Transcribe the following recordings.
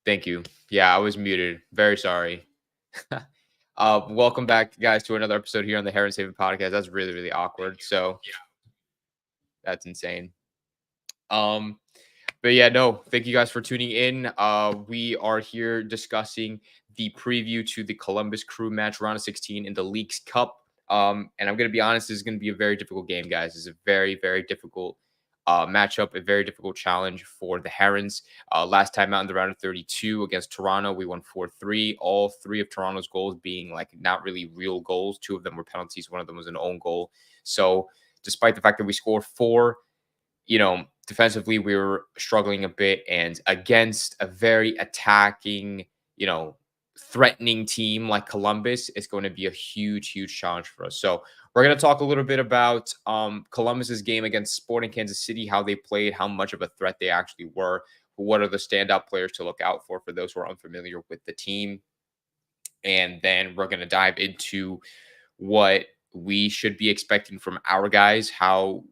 Thank you. Yeah, I was muted. Very sorry. Welcome back, guys, to another episode here on the Heron Saving Podcast. That's really, really awkward. So that's insane. Um, but yeah, no, thank you guys for tuning in. We are here discussing the preview to the Columbus Crew match, round of 16 in the Leagues Cup. And I'm gonna be honest, this is gonna be a very difficult game, guys. It's a very, very difficult matchup, a very difficult challenge for the Herons. Last time out in the round of 32 against Toronto, we won 4-3. All three of Toronto's goals being like not really real goals. Two of them were penalties. One of them was an own goal. So despite the fact that we scored four, defensively we were struggling a bit, and against a very attacking, threatening team like Columbus, it's going to be a huge, huge challenge for us. So we're going to talk a little bit about Columbus's game against Sporting Kansas City, how they played, how much of a threat they actually were, what are the standout players to look out for those who are unfamiliar with the team. And then we're going to dive into what we should be expecting from our guys, how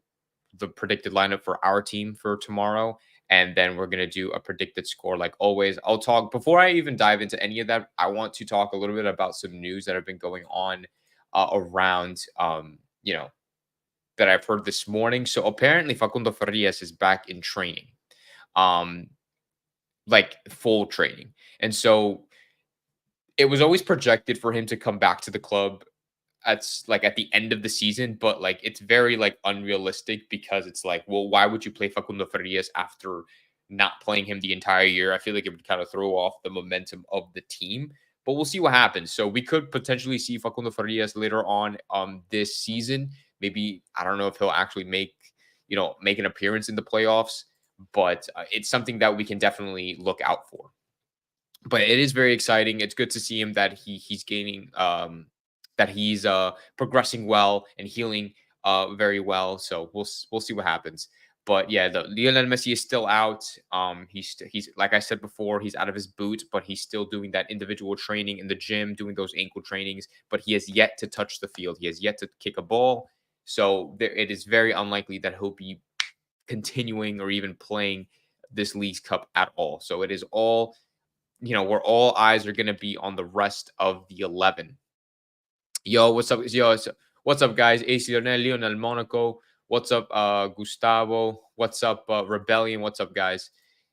the predicted lineup for our team for tomorrow. And then we're going to do a predicted score like always. I'll talk before I even dive into any of that. I want to talk a little bit about some news that have been going on around, that I've heard this morning. So apparently Facundo Farias is back in training, um, like full training. And so it was always projected for him to come back to the club at the end of the season, but like it's very like unrealistic because it's like, well, why would you play Facundo Farias after not playing him the entire year? I feel like it would kind of throw off the momentum of the team, but we'll see what happens. So we could potentially see Facundo Farias later on this season. Maybe I don't know if he'll actually make an appearance in the playoffs, but it's something that we can definitely look out for. But it is very exciting. It's good to see him that he's gaining that he's progressing well and healing very well. So we'll see what happens. But yeah, the Lionel Messi is still out. He's like I said before, he's out of his boot, but he's still doing that individual training in the gym, doing those ankle trainings. But he has yet to touch the field. He has yet to kick a ball. So it is very unlikely that he'll be continuing or even playing this League's Cup at all. So it is all, where all eyes are going to be on the rest of the 11. Yo, what's up? What's up, guys? AC Lionel Monaco. What's up, Gustavo? What's up, Rebellion? What's up, guys?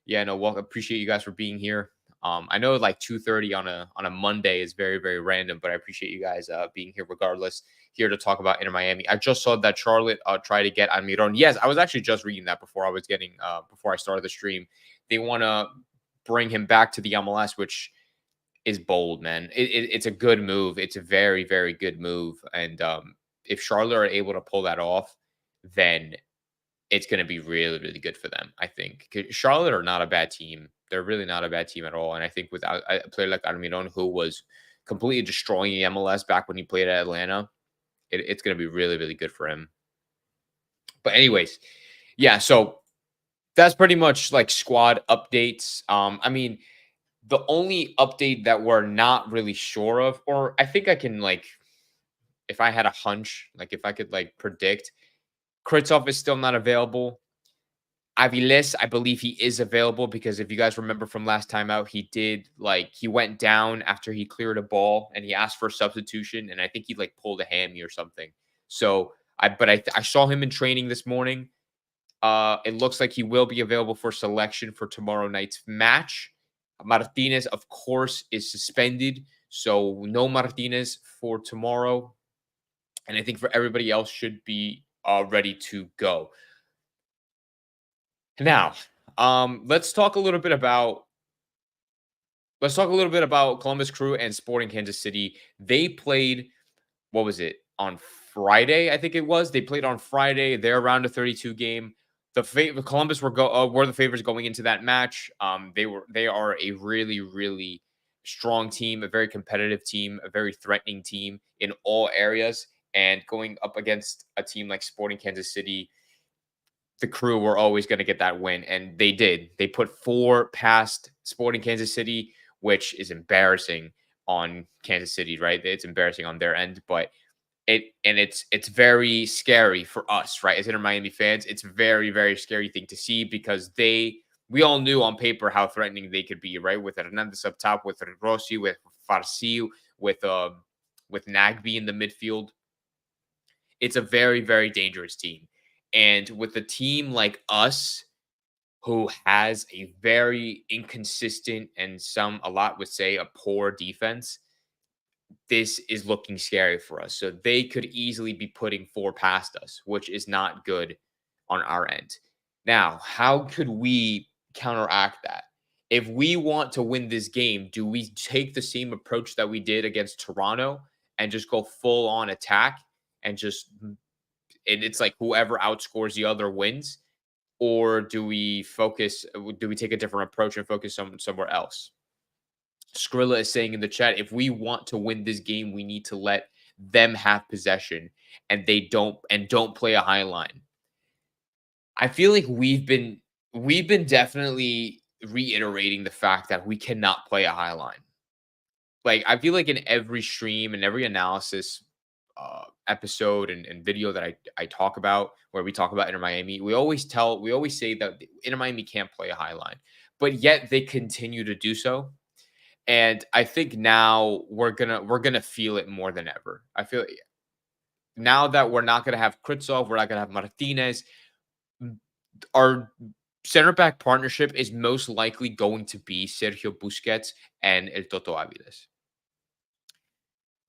Yeah, no, well, appreciate you guys for being here. I know like 2:30 on a Monday is very, very random, but I appreciate you guys being here regardless. Here to talk about Inter Miami. I just saw that Charlotte try to get Almiron. Yes, I was actually just reading that before I started the stream. They want to bring him back to the MLS, which is bold, man. It's a good move. It's a very, very good move. And if Charlotte are able to pull that off, then it's going to be really, really good for them, I think. 'Cause Charlotte are not a bad team. They're really not a bad team at all. And I think without a player like Almiron, who was completely destroying the MLS back when he played at Atlanta, it's going to be really, really good for him. But anyways, yeah, so that's pretty much like squad updates. I mean, the only update that we're not really sure of, or I think I can like, if I had a hunch, like if I could like predict, Kritsov is still not available. Aviles, I believe he is available because if you guys remember from last time out, he went down after he cleared a ball and he asked for substitution, and I think he like pulled a hammy or something. So I saw him in training this morning. It looks like he will be available for selection for tomorrow night's match. Martinez, of course, is suspended. So no Martinez for tomorrow. And I think for everybody else should be ready to go. Now, let's talk a little bit about Columbus Crew and Sporting Kansas City. They played, what was it, on Friday? I think it was. They played on Friday. Their round of 32 game. Columbus were the favorites going into that match. They are a really, really strong team, a very competitive team, a very threatening team in all areas. And going up against a team like Sporting Kansas City, the Crew were always going to get that win, and they did. They put 4 past Sporting Kansas City, which is embarrassing on Kansas City, right? It's embarrassing on their end, but it's very scary for us, right? As Inter Miami fans, it's very, very scary thing to see because we all knew on paper how threatening they could be, right? With Hernandez up top, with Rossi, with Farsi, with Nagby in the midfield. It's a very, very dangerous team. And with a team like us, who has a very inconsistent and a lot would say a poor defense, this is looking scary for us. So they could easily be putting four past us, which is not good on our end. Now, how could we counteract that? If we want to win this game, do we take the same approach that we did against Toronto and just go full on attack and and it's like whoever outscores the other wins? Or do we take a different approach and focus somewhere else? Skrilla is saying in the chat, if we want to win this game, we need to let them have possession and don't play a high line. I feel like we've been definitely reiterating the fact that we cannot play a high line. Like I feel like in every stream and every analysis episode and video that I talk about where we talk about Inter Miami, we always say that Inter Miami can't play a high line, but yet they continue to do so. And I think now we're gonna feel it more than ever. I feel now that we're not gonna have Kritsov, we're not gonna have Martinez. Our center back partnership is most likely going to be Sergio Busquets and El Toto Aviles.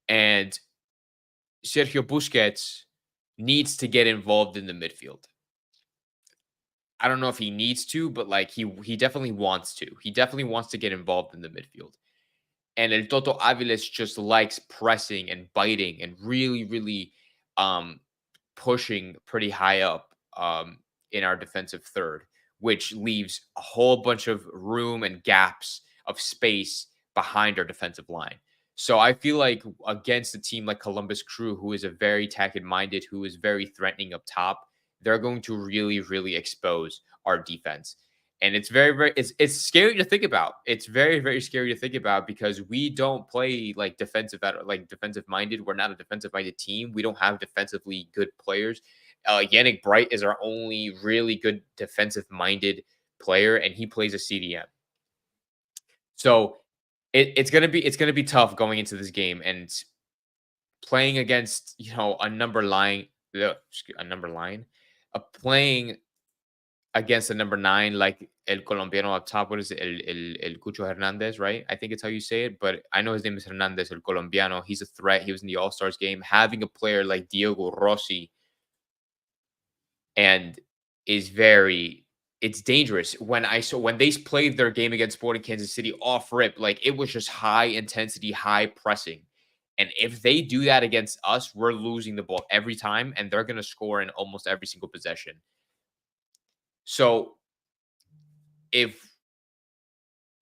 And Sergio Busquets needs to get involved in the midfield. I don't know if he needs to, but like he definitely wants to. He definitely wants to get involved in the midfield. And El Toto Aviles just likes pressing and biting and really, really um, pushing pretty high up in our defensive third, which leaves a whole bunch of room and gaps of space behind our defensive line. So I feel like against a team like Columbus Crew, who is a very tactic minded, who is very threatening up top, they're going to really, really expose our defense. And it's very, very it's scary to think about. It's very, very scary to think about because we don't play like defensive minded. We're not a defensive minded team. We don't have defensively good players. Yannick Bright is our only really good defensive minded player, and he plays a CDM. So it's gonna be tough going into this game and playing against a number line, playing against a number 9 like El Colombiano up top. What is it? El Cucho Hernandez, right? I think it's how you say it, but I know his name is Hernandez, El Colombiano. He's a threat. He was in the All Stars game. Having a player like Diego Rossi and is very it's dangerous. When they played their game against Sporting Kansas City off rip, like it was just high intensity, high pressing. And if they do that against us, we're losing the ball every time, and they're going to score in almost every single possession. So if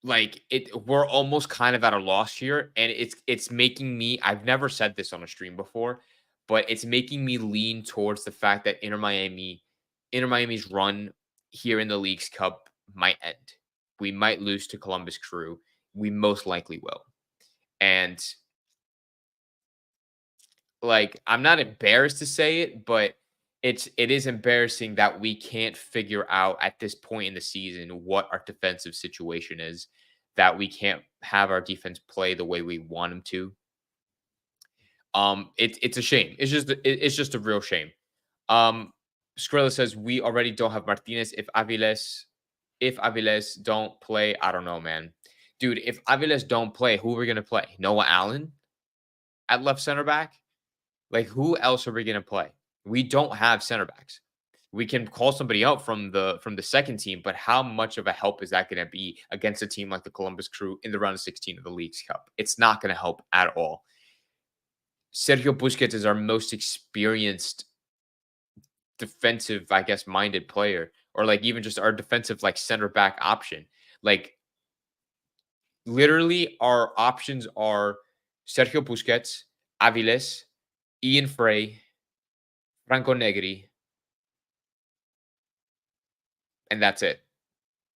we're almost kind of at a loss here, and it's making me. I've never said this on a stream before, but it's making me lean towards the fact that Inter Miami's run here in the League's Cup might end. We might lose to Columbus Crew. We most likely will. And like I'm not embarrassed to say it, but it is embarrassing that we can't figure out at this point in the season what our defensive situation is, that we can't have our defense play the way we want them to. It's a shame. It's just a real shame. Um, Skrilla says we already don't have Martinez. If Aviles don't play, I don't know, man. Dude, if Aviles don't play, who are we gonna play? Noah Allen at left center back? Like who else are we gonna play? We don't have center backs. We can call somebody out from the second team, but how much of a help is that gonna be against a team like the Columbus Crew in the round of 16 of the League's Cup? It's not gonna help at all. Sergio Busquets is our most experienced defensive, I guess, minded player, or like even just our defensive like center back option. Like literally, our options are Sergio Busquets, Aviles, Ian Frey, Franco Negri, and that's it.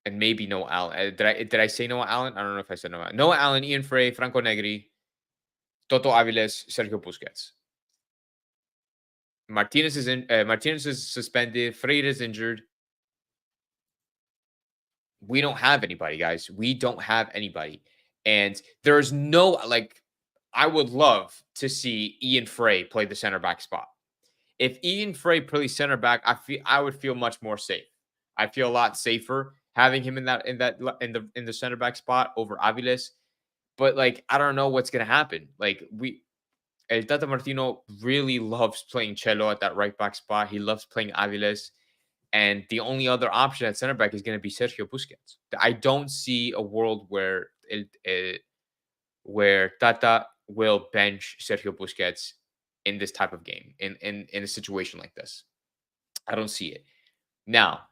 And maybe Noah Allen. Did I say Noah Allen? I don't know if I said Noah. Noah Allen, Ian Frey, Franco Negri, Toto Aviles, Sergio Busquets. Martinez is suspended. Freire is injured. We don't have anybody, guys. We don't have anybody. And there's no like I would love to see Ian Frey play the center back spot. If Ian Frey plays center back, I would feel much more safe. I feel a lot safer having him in the center back spot over Aviles. But like I don't know what's gonna happen. Like El Tata Martino really loves playing Cello at that right back spot. He loves playing Aviles. And the only other option at center back is going to be Sergio Busquets. I don't see a world where Tata will bench Sergio Busquets in this type of game, in a situation like this. I don't see it. Now,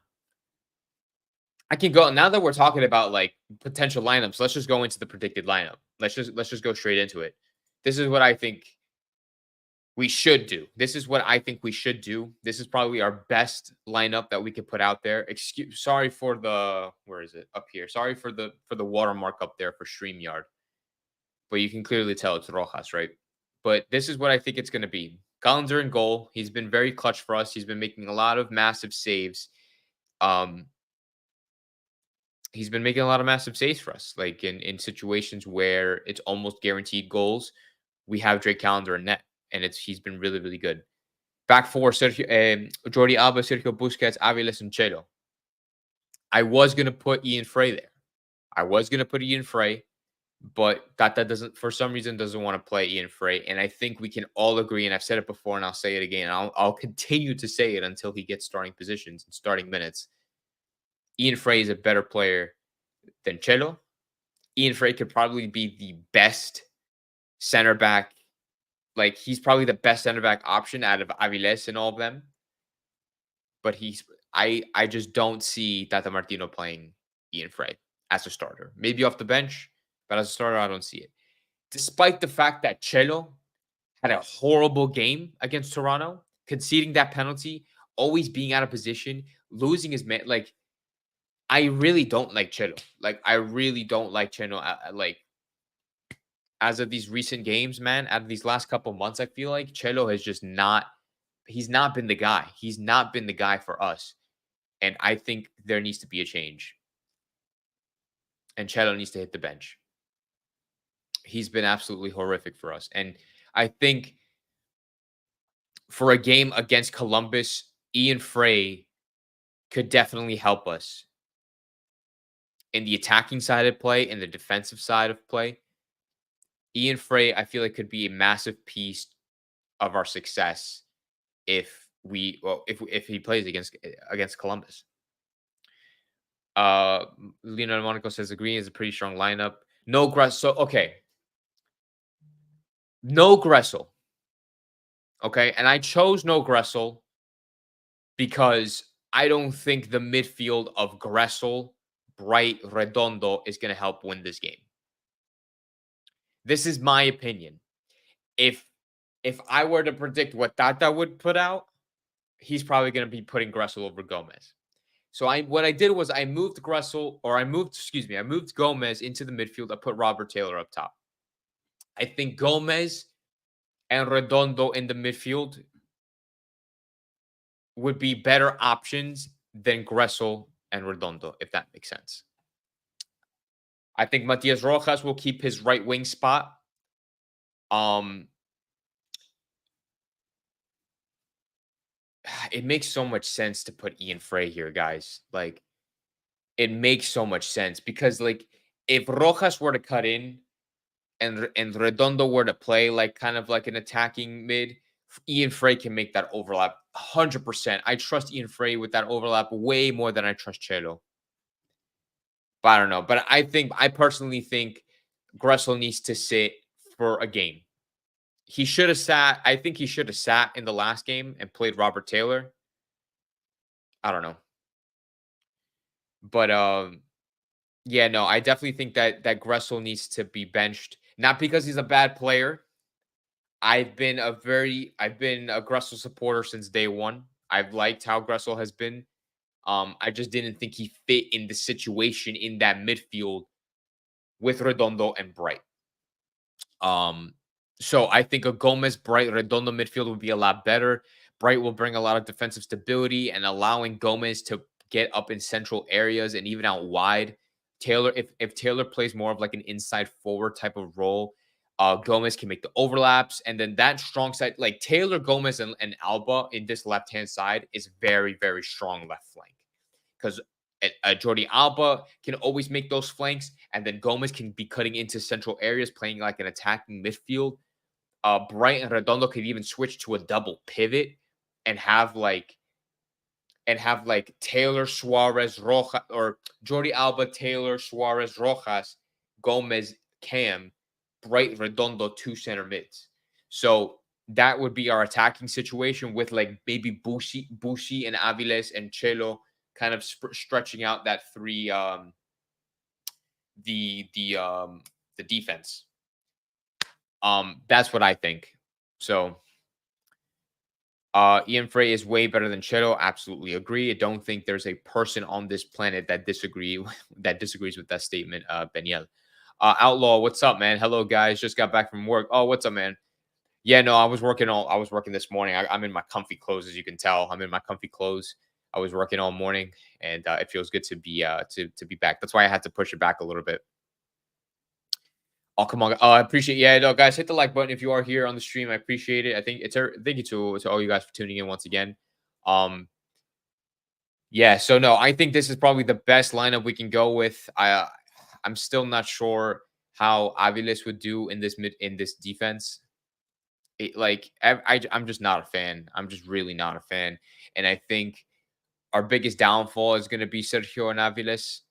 I can go now that we're talking about like potential lineups. Let's just go into the predicted lineup. Let's just go straight into it. This is what I think we should do. This is what I think we should do. This is probably our best lineup that we could put out there. Sorry for the where is it up here? Sorry for the watermark up there for StreamYard, but you can clearly tell it's Rojas, right? But this is what I think it's going to be. Gallagher in goal. He's been very clutch for us. He's been making a lot of massive saves. Um, he's been making a lot of massive saves for us, like in situations where it's almost guaranteed goals. We have Drake Callender in net, and he's been really really good. Back four, Sergio, Jordi Alba, Sergio Busquets, Aviles, and Chelo. I was going to put Ian Frey there. I was going to put Ian Frey, but Tata doesn't, for some reason, doesn't want to play Ian Frey. And I think we can all agree, and I've said it before, and I'll say it again. I'll continue to say it until he gets starting positions and starting minutes. Ian Frey is a better player than Chelo. Ian Frey could probably be the best center back. Like, he's probably the best center back option out of Aviles and all of them. But I just don't see Tata Martino playing Ian Frey as a starter. Maybe off the bench, but as a starter, I don't see it. Despite the fact that Chelo had a horrible game against Toronto, conceding that penalty, always being out of position, losing his man. Like, I really don't like Chelo. Like, I really don't like Chelo. Like, as of these recent games, man, out of these last couple months, I feel like Chelo has just not. He's not been the guy. He's not been the guy for us. And I think there needs to be a change. And Chelo needs to hit the bench. He's been absolutely horrific for us. And I think for a game against Columbus, Ian Frey could definitely help us in the attacking side of play and the defensive side of play. Ian Frey, I feel like, could be a massive piece of our success if he plays against Columbus. Leonardo Monaco says the Green is a pretty strong lineup. No Gressel. So okay. No Gressel. Okay. And I chose no Gressel because I don't think the midfield of Gressel, Bright, Redondo is going to help win this game. This is my opinion. If I were to predict what Tata would put out, he's probably going to be putting Gressel over Gomez. So what I did was I moved Gomez into the midfield. I put Robert Taylor up top. I think Gomez and Redondo in the midfield would be better options than Gressel and Redondo, if that makes sense. I think Matias Rojas will keep his right wing spot. It makes so much sense to put Ian Frey here, guys. Like, it makes so much sense because, like, if Rojas were to cut in and Redondo were to play like kind of like an attacking mid, Ian Frey can make that overlap 100%. I trust Ian Frey with that overlap way more than I trust Chelo. But I don't know. But I personally think Gressel needs to sit for a game. He should have sat. I think he should have sat in the last game and played Robert Taylor. I don't know. But yeah, no, I definitely think that Gressel needs to be benched. Not because he's a bad player. I've been a Gressel supporter since day one. I've liked how Gressel has been. I just didn't think he fit in the situation in that midfield with Redondo and Bright. So I think a Gomez, Bright, Redondo midfield would be a lot better. Bright will bring a lot of defensive stability and allowing Gomez to get up in central areas and even out wide. Taylor, if Taylor plays more of like an inside forward type of role, Gomez can make the overlaps, and then that strong side, like Taylor, Gomez, and Alba in this left hand side is very very strong left flank because Jordi Alba can always make those flanks, and then Gomez can be cutting into central areas, playing like an attacking midfield. Bright and Redondo could even switch to a double pivot and have like Taylor Suarez Rojas or Jordi Alba, Taylor Suarez Rojas, Gomez Cam, Bright Redondo, two center mids. So that would be our attacking situation with like maybe Bushi and Aviles and Chelo kind of stretching out that three the defense. That's what I think. So Ian Frey is way better than Cheto. Absolutely agree. I don't think there's a person on this planet that disagrees with that statement, Beniel. Outlaw, what's up, man? Hello, guys. Just got back from work. Oh, what's up, man? Yeah, no, I was working this morning. I'm in my comfy clothes, as you can tell. I'm in my comfy clothes. I was working all morning, and it feels good to be to be back. That's why I had to push it back a little bit. Oh, come on. I appreciate Yeah, no, guys, hit the like button if you are here on the stream. I appreciate it. Thank you to all you guys for tuning in once again. Yeah, so no, I think this is probably the best lineup we can go with. I'm still not sure how Aviles would do in this defense. I'm just not a fan. I'm just really not a fan. And I think our biggest downfall is going to be Sergio and Aviles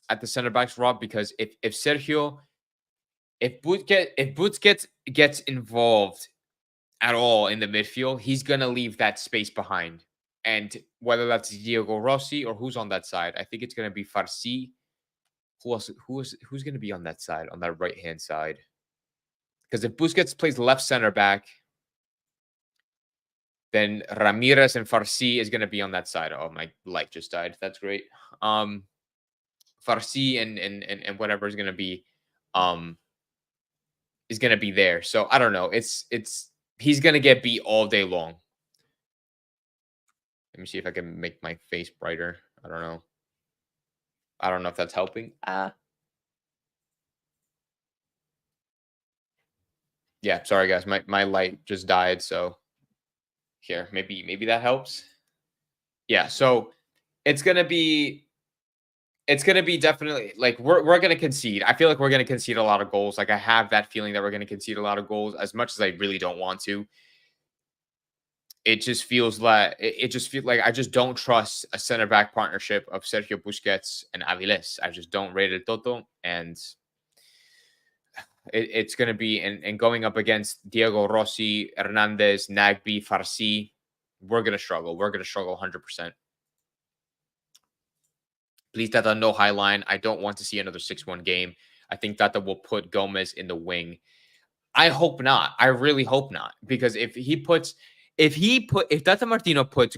at the center backs, Rob, because if Sergio if Busquets gets involved at all in the midfield, he's gonna leave that space behind. And whether that's Diego Rossi or who's on that side, I think it's gonna be Farsi. Who's gonna be on that side, on that right hand side? Because if Busquets plays left center back, then Ramirez and Farsi is gonna be on that side. Oh, my light just died. That's great. Farsi and whatever is gonna be there. So I don't know. He's gonna get beat all day long. Let me see if I can make my face brighter. I don't know. I don't know if that's helping. Yeah, sorry guys. My light just died, so here, maybe that helps. Yeah, so it's gonna be definitely like we're gonna concede. I feel like we're gonna concede a lot of goals. Like I have that feeling that we're gonna concede a lot of goals, as much as I really don't want to. It just feels like I just don't trust a center back partnership of Sergio Busquets and Aviles. I just don't rate it Toto, and it's going to be and going up against Diego Rossi, Hernandez, Nagby, Farsi. We're going to struggle. We're going to struggle 100%. Please, Tata, no high line. I don't want to see another 6-1 game. I think Tata will put Gomez in the wing. I hope not. I really hope not, because if Tata Martino puts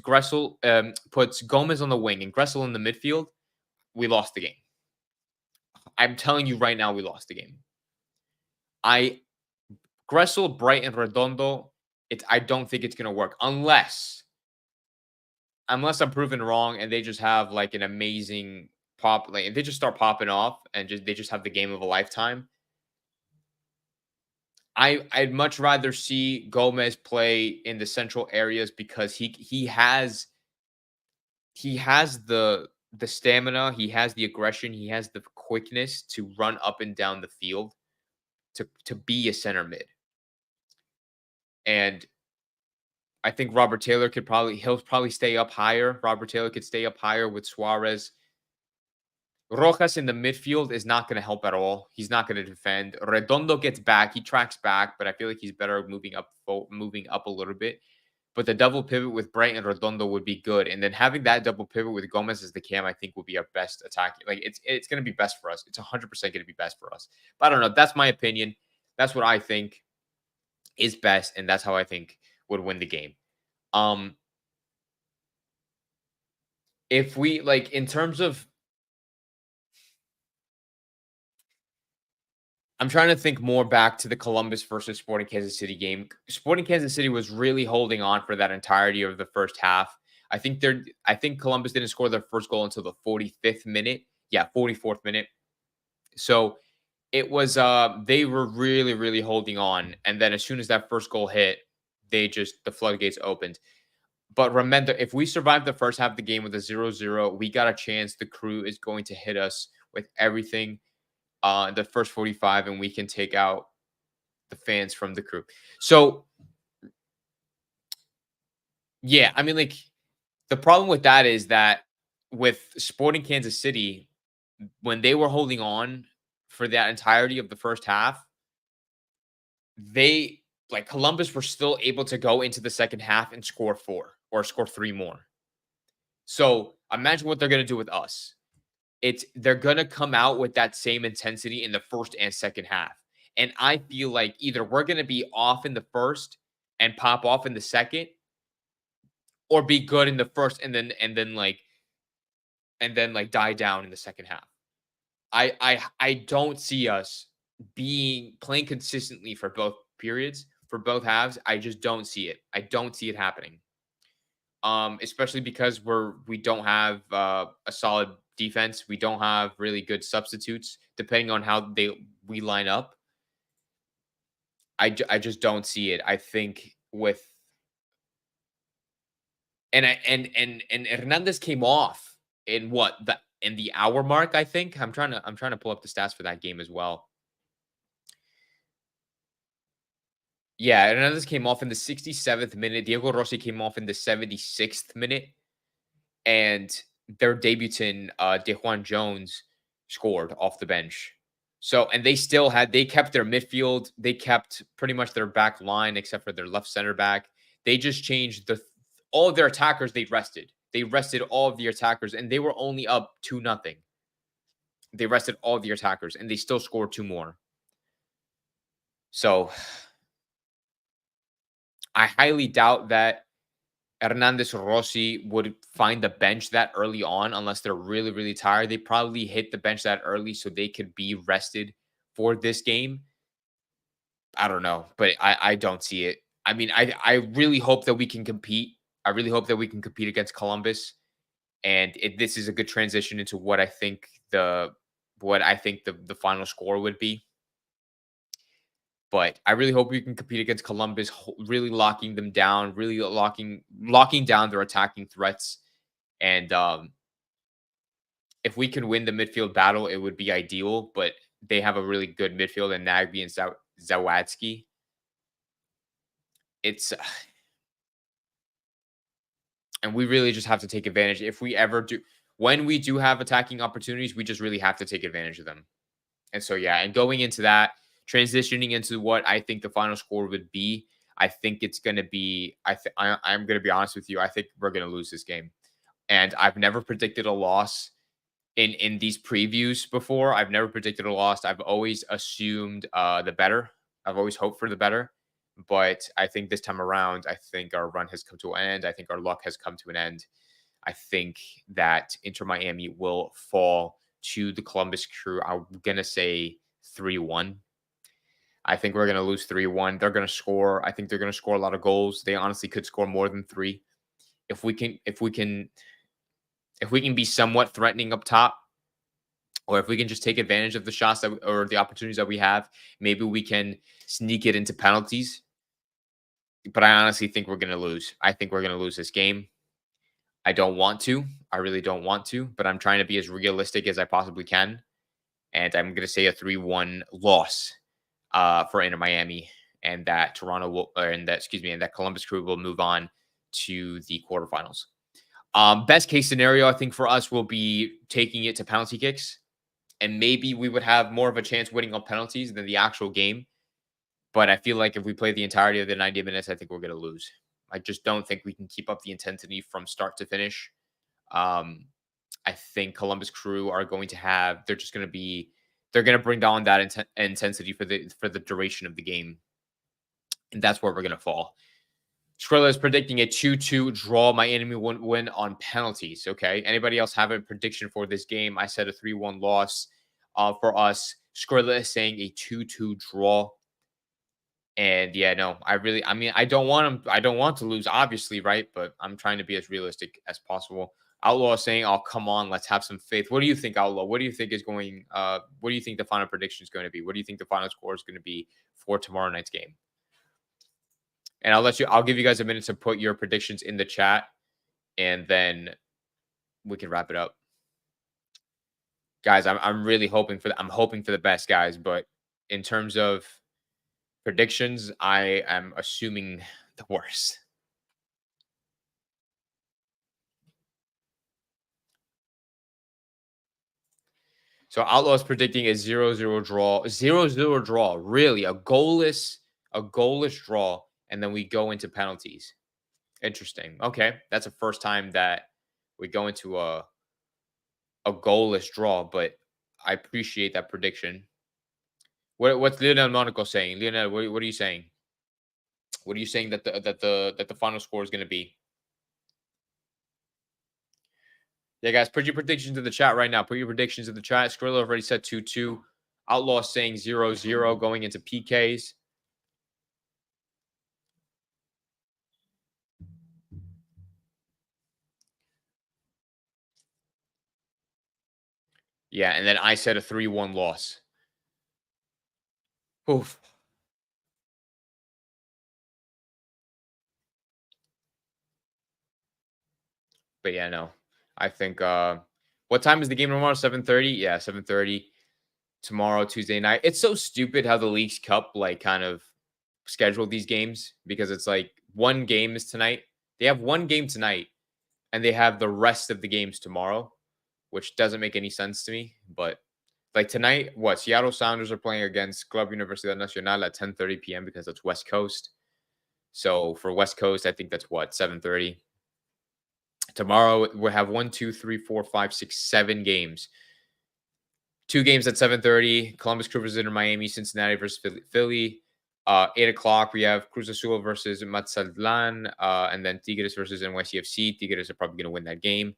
puts Gomez on the wing and Gressel in the midfield, we lost the game. I'm telling you right now, we lost the game. Gressel, Bright, and Redondo, I don't think it's gonna work unless I'm proven wrong and they just have like an amazing pop. Like if they just start popping off and they just have the game of a lifetime. I'd much rather see Gomez play in the central areas because he has the stamina, he has the aggression, he has the quickness to run up and down the field to be a center mid. And I think he'll probably stay up higher. Robert Taylor could stay up higher with Suarez. Rojas in the midfield is not going to help at all. He's not going to defend. Redondo gets back. He tracks back, but I feel like he's better moving up a little bit. But the double pivot with Bright and Redondo would be good. And then having that double pivot with Gomez as the cam, I think would be our best attack. Like it's going to be best for us. It's 100% going to be best for us. But I don't know. That's my opinion. That's what I think is best. And that's how I think would win the game. If we like in terms of I'm trying to think more back to the Columbus versus Sporting Kansas City game. Sporting Kansas City was really holding on for that entirety of the first half. I think Columbus didn't score their first goal until the 45th minute. Yeah, 44th minute. So it was they were really, really holding on. And then as soon as that first goal hit, the floodgates opened. But remember, if we survive the first half of the game with a 0-0, we got a chance. The Crew is going to hit us with everything the first 45, and we can take out the fans from the Crew. So yeah, I mean, like, the problem with that is that with Sporting Kansas City, when they were holding on for that entirety of the first half, they like Columbus were still able to go into the second half and score 4 or score 3 more. So imagine what they're going to do with us. They're going to come out with that same intensity in the first and second half. And I feel like either we're going to be off in the first and pop off in the second, or be good in the first and then die down in the second half. I don't see us being playing consistently for both periods, for both halves. I just don't see it. I don't see it happening. Especially because we don't have a solid defense. We don't have really good substitutes depending on how we line up. I just don't see it. I think with and Hernandez came off in the hour mark. I think I'm trying to pull up the stats for that game as well. Yeah, Hernandez came off in the 67th minute. Diego Rossi came off in the 76th minute, and their debutant, DeJuan Jones, scored off the bench. So, and they kept their midfield. They kept pretty much their back line except for their left center back. They just changed all of their attackers. They rested. They rested all of the attackers, and they were only up 2-0. They rested all of the attackers, and they still scored 2 more. So, I highly doubt that Hernandez or Rossi would find the bench that early on unless they're really, really tired. They probably hit the bench that early so they could be rested for this game. I don't know, but I don't see it. I mean, I really hope that we can compete. I really hope that we can compete against Columbus, and this is a good transition into what I think the final score would be. But I really hope we can compete against Columbus, really locking them down, really locking down their attacking threats. And if we can win the midfield battle, it would be ideal. But they have a really good midfield in Nagby and Zawadzki. It's and we really just have to take advantage. If we ever do, when we do have attacking opportunities, we just really have to take advantage of them. And so, yeah, and going into that, transitioning into what I think the final score would be, I think it's going to be, I'm going to be honest with you. I think we're going to lose this game. And I've never predicted a loss in these previews before. I've never predicted a loss. I've always assumed the better. I've always hoped for the better. But I think this time around, I think our run has come to an end. I think our luck has come to an end. I think that Inter Miami will fall to the Columbus Crew. I'm going to say 3-1. I think we're going to lose 3-1. They're going to score. I think they're going to score a lot of goals. They honestly could score more than 3. If we can be somewhat threatening up top, or if we can just take advantage of the shots or the opportunities that we have, maybe we can sneak it into penalties. But I honestly think we're going to lose. I think we're going to lose this game. I don't want to. I really don't want to, but I'm trying to be as realistic as I possibly can. And I'm going to say a 3-1 loss for Inter Miami, and that and that Columbus Crew will move on to the quarterfinals. Best case scenario, I think for us will be taking it to penalty kicks, and maybe we would have more of a chance winning on penalties than the actual game. But I feel like if we play the entirety of the 90 minutes, I think we're going to lose. I just don't think we can keep up the intensity from start to finish. Um, I think Columbus Crew are going to have. They're going to bring down that intensity for the duration of the game, and that's where we're going to fall. Skrilla is predicting a 2-2 draw. My enemy won't win on penalties. Okay. Anybody else have a prediction for this game? I said a 3-1 loss for us. Skrilla is saying a 2-2 draw. And yeah, no, I mean, I don't want him. I don't want to lose, obviously, right? But I'm trying to be as realistic as possible. Outlaw is saying, "Oh, come on, let's have some faith." What do you think, Outlaw? What do you think is going? What do you think the final prediction is going to be? What do you think the final score is going to be for tomorrow night's game? And I'll give you guys a minute to put your predictions in the chat, and then we can wrap it up, guys. I'm really hoping for I'm hoping for the best, guys. But in terms of predictions, I am assuming the worst. So Outlaw is predicting a 0-0 draw, 0-0 draw. Really, a goalless draw, and then we go into penalties. Interesting. Okay, that's the first time that we go into a goalless draw, but I appreciate that prediction. What's Lionel Monaco saying? Lionel, what are you saying? What are you saying that the final score is going to be? Yeah, guys, put your predictions in the chat right now. Put your predictions in the chat. Skrilla already said 2-2. Outlaw saying 0-0 going into PKs. Yeah, and then I said a 3-1 loss. Oof. But yeah, no. I think what time is the game tomorrow? 7:30? Yeah, 7:30 tomorrow, Tuesday night. It's so stupid how the Leagues Cup like kind of scheduled these games because it's like one game is tonight. They have one game tonight and they have the rest of the games tomorrow, which doesn't make any sense to me. But like tonight, what Seattle Sounders are playing against Club Universidad Nacional at 10:30 p.m. because it's West Coast. So for West Coast, I think that's what 7:30. Tomorrow we'll have 1, 2, 3, 4, 5, 6, 7 games. 2 games at 7:30. Columbus Crew versus Inter Miami, Cincinnati versus Philly. 8 o'clock we have Cruz Azul versus Mazatlan, and then Tigres versus NYCFC. Tigres are probably going to win that game.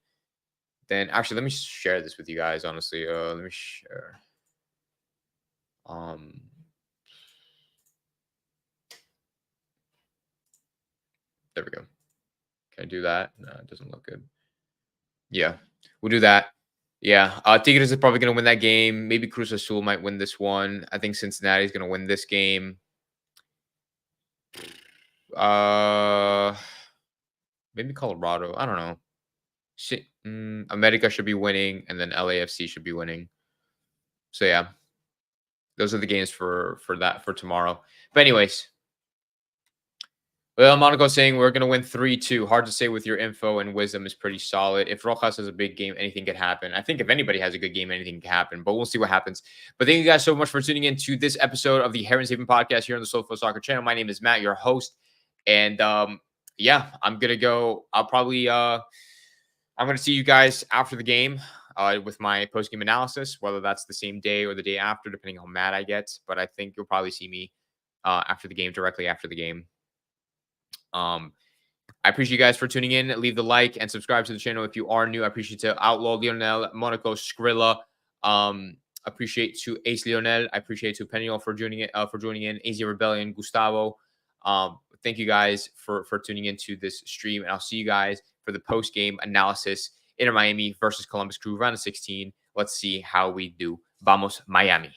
Then actually, let me share this with you guys. Honestly, let me share. Um, there we go. Can I do that? No, it doesn't look good. Yeah, we'll do that. Yeah, Tigres is probably going to win that game. Maybe Cruz Azul might win this one. I think Cincinnati is going to win this game. Uh, maybe Colorado. I don't know. America should be winning, and then LAFC should be winning. So yeah, those are the games for tomorrow. But anyways, well, Monaco saying we're going to win 3-2. Hard to say with your info and wisdom is pretty solid. If Rojas has a big game, anything could happen. I think if anybody has a good game, anything can happen, but we'll see what happens. But thank you guys so much for tuning in to this episode of the Heron Haven podcast here on the SoFlo Soccer channel. My name is Matt, your host. And yeah, I'm going to go. I'm going to see you guys after the game with my post-game analysis, whether that's the same day or the day after, depending on how mad I get. But I think you'll probably see me after the game, directly after the game. I appreciate you guys for tuning in. Leave the like and subscribe to the channel if you are new. I appreciate to Outlaw, Lionel, Monaco, Skrilla. Appreciate to Ace Lionel. I appreciate to Peniel for joining in. AZ Rebellion, Gustavo. Thank you guys for tuning into this stream, and I'll see you guys for the post game analysis. Inter Miami versus Columbus Crew round of 16. Let's see how we do. Vamos Miami.